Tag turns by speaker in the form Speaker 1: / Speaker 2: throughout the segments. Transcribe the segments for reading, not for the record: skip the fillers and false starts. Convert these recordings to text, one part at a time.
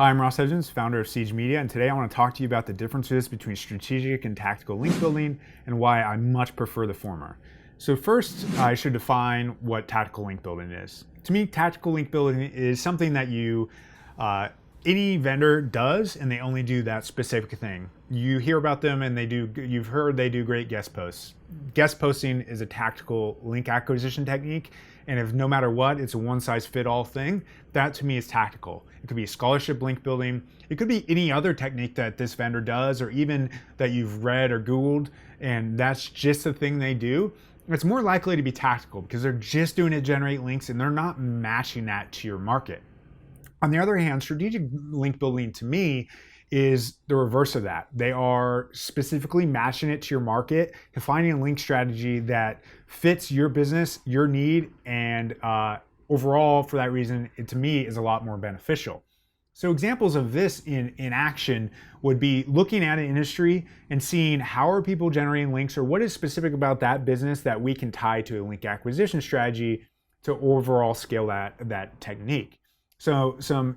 Speaker 1: Hi, I'm Ross Hedgens, founder of Siege Media, and today I want to talk to you about the differences between strategic and tactical link building and why I much prefer the former. So first, I should define what tactical link building is. To me, tactical link building is something that any vendor does, and they only do that specific thing. You hear about them and you've heard they do great guest posts. Guest posting is a tactical link acquisition technique, and if no matter what, it's a one-size-fit-all thing, that to me is tactical. It could be scholarship link building. It could be any other technique that this vendor does, or even that you've read or Googled, and that's just the thing they do. It's more likely to be tactical because they're just doing it to generate links and they're not matching that to your market. On the other hand, strategic link building to me is the reverse of that. They are specifically matching it to your market and finding a link strategy that fits your business, your need, and overall, for that reason, it to me is a lot more beneficial. So examples of this in action would be looking at an industry and seeing how are people generating links, or what is specific about that business that we can tie to a link acquisition strategy to overall scale that technique. So some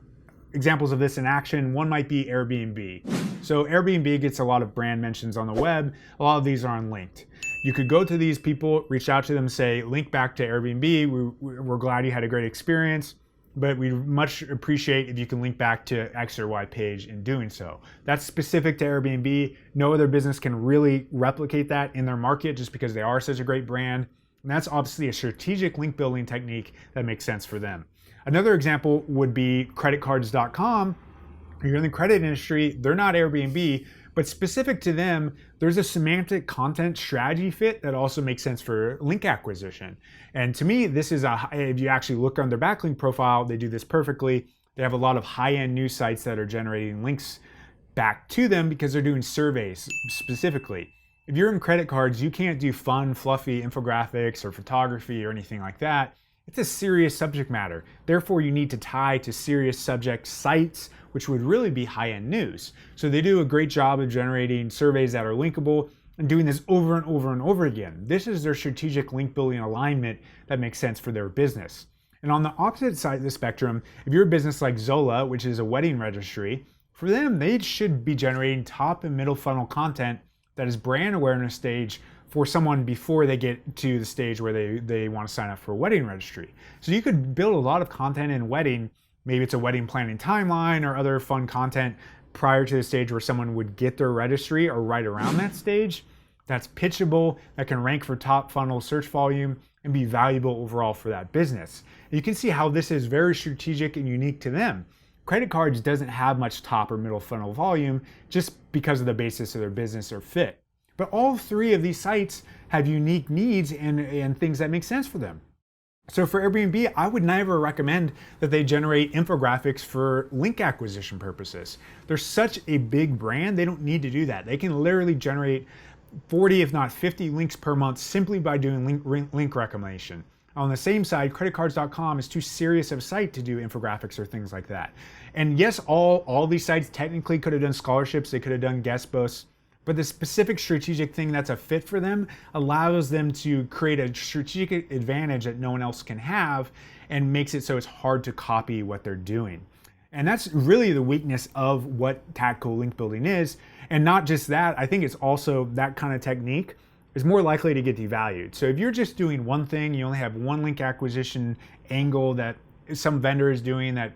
Speaker 1: examples of this in action, one might be Airbnb. So Airbnb gets a lot of brand mentions on the web. A lot of these are unlinked. You could go to these people, reach out to them, say, link back to Airbnb. We're glad you had a great experience, but we'd much appreciate if you can link back to X or Y page in doing so. That's specific to Airbnb. No other business can really replicate that in their market just because they are such a great brand. And that's obviously a strategic link building technique that makes sense for them. Another example would be creditcards.com. You're in the credit industry, they're not Airbnb, but specific to them, there's a semantic content strategy fit that also makes sense for link acquisition. And to me, this is if you actually look on their backlink profile, they do this perfectly. They have a lot of high-end news sites that are generating links back to them because they're doing surveys specifically. If you're in credit cards, you can't do fun, fluffy infographics or photography or anything like that. It's a serious subject matter. Therefore, you need to tie to serious subject sites, which would really be high-end news. So they do a great job of generating surveys that are linkable and doing this over and over and over again. This is their strategic link building alignment that makes sense for their business. And on the opposite side of the spectrum, if you're a business like Zola, which is a wedding registry, for them, they should be generating top and middle funnel content that is brand awareness stage for someone before they get to the stage where they want to sign up for a wedding registry. So you could build a lot of content in wedding. Maybe it's a wedding planning timeline or other fun content prior to the stage where someone would get their registry, or right around that stage. That's pitchable, that can rank for top funnel search volume and be valuable overall for that business. And you can see how this is very strategic and unique to them. Credit cards doesn't have much top or middle funnel volume just because of the basis of their business or fit. But all three of these sites have unique needs and things that make sense for them. So for Airbnb, I would never recommend that they generate infographics for link acquisition purposes. They're such a big brand, they don't need to do that. They can literally generate 40, if not 50 links per month simply by doing link recommendation. On the same side, creditcards.com is too serious of a site to do infographics or things like that. And yes, all these sites technically could have done scholarships, they could have done guest posts, but the specific strategic thing that's a fit for them allows them to create a strategic advantage that no one else can have and makes it so it's hard to copy what they're doing. And that's really the weakness of what tactical link building is. And not just that, I think it's also that kind of technique is more likely to get devalued. So if you're just doing one thing, you only have one link acquisition angle that some vendor is doing that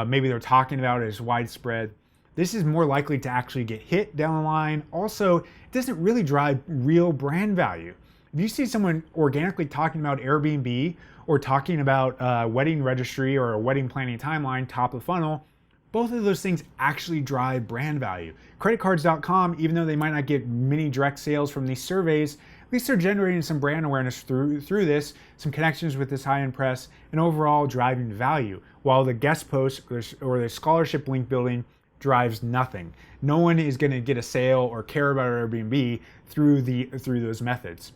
Speaker 1: maybe they're talking about as widespread, this is more likely to actually get hit down the line. Also, it doesn't really drive real brand value. If you see someone organically talking about Airbnb or talking about a wedding registry or a wedding planning timeline, top of funnel, both of those things actually drive brand value. Creditcards.com, even though they might not get many direct sales from these surveys, at least they're generating some brand awareness through this, some connections with this high-end press, and overall driving value. While the guest post or the scholarship link building drives nothing. No one is going to get a sale or care about Airbnb through those methods.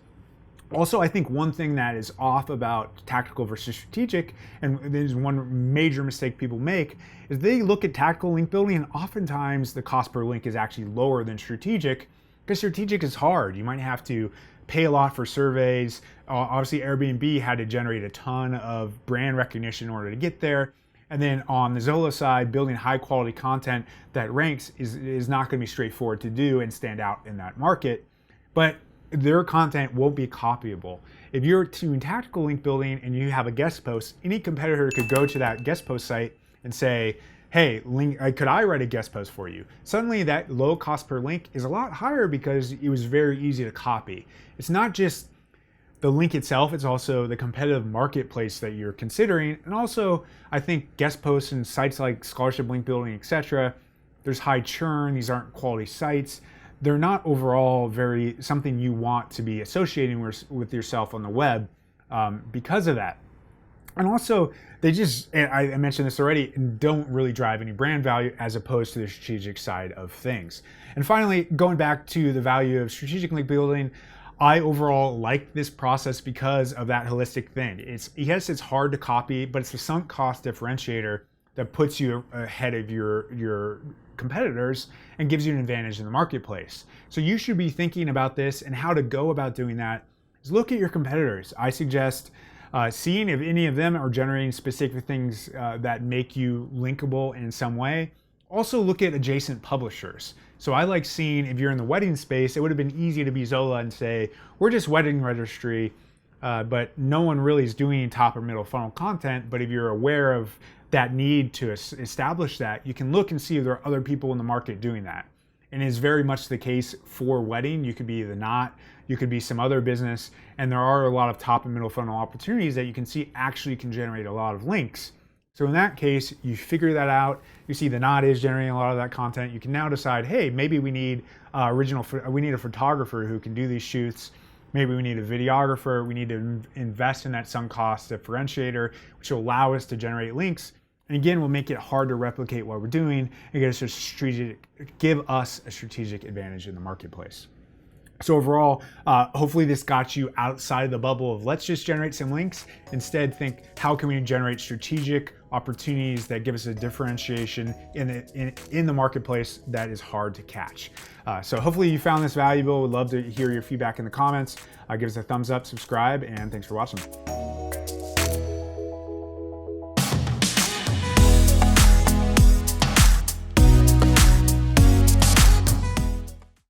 Speaker 1: Also, I think one thing that is off about tactical versus strategic, and there's one major mistake people make, is they look at tactical link building and oftentimes the cost per link is actually lower than strategic because strategic is hard. You might have to pay a lot for surveys. Obviously, Airbnb had to generate a ton of brand recognition in order to get there. And then on the Zola side, building high quality content that ranks is not going to be straightforward to do and stand out in that market, but their content won't be copyable. If you're doing tactical link building and you have a guest post, any competitor could go to that guest post site and say, hey, link, could I write a guest post for you? Suddenly that low cost per link is a lot higher because it was very easy to copy. It's not just the link itself, it's also the competitive marketplace that you're considering. And also, I think guest posts and sites like Scholarship Link Building, etc., there's high churn, these aren't quality sites. They're not overall very something you want to be associating with yourself on the web because of that. And also, they just, I mentioned this already, don't really drive any brand value as opposed to the strategic side of things. And finally, going back to the value of strategic link building, I overall like this process because of that holistic thing. Yes, it's hard to copy, but it's the sunk cost differentiator that puts you ahead of your competitors and gives you an advantage in the marketplace. So you should be thinking about this, and how to go about doing that is look at your competitors. I suggest seeing if any of them are generating specific things that make you linkable in some way. Also look at adjacent publishers. So I like seeing, if you're in the wedding space, it would have been easy to be Zola and say, we're just wedding registry, but no one really is doing top or middle funnel content. But if you're aware of that need to establish that, you can look and see if there are other people in the market doing that. And it's very much the case for wedding. You could be The Knot, you could be some other business, and there are a lot of top and middle funnel opportunities that you can see actually can generate a lot of links. So in that case, you figure that out, you see The Knot is generating a lot of that content, you can now decide, hey, maybe we need we need a photographer who can do these shoots, maybe we need a videographer, we need to invest in that sunk cost differentiator, which will allow us to generate links. And again, will make it hard to replicate what we're doing and give us a strategic advantage in the marketplace. So overall, hopefully this got you outside of the bubble of let's just generate some links. Instead, think how can we generate strategic opportunities that give us a differentiation in the marketplace that is hard to catch. So hopefully you found this valuable. Would love to hear your feedback in the comments. Give us a thumbs up, subscribe, and thanks for watching.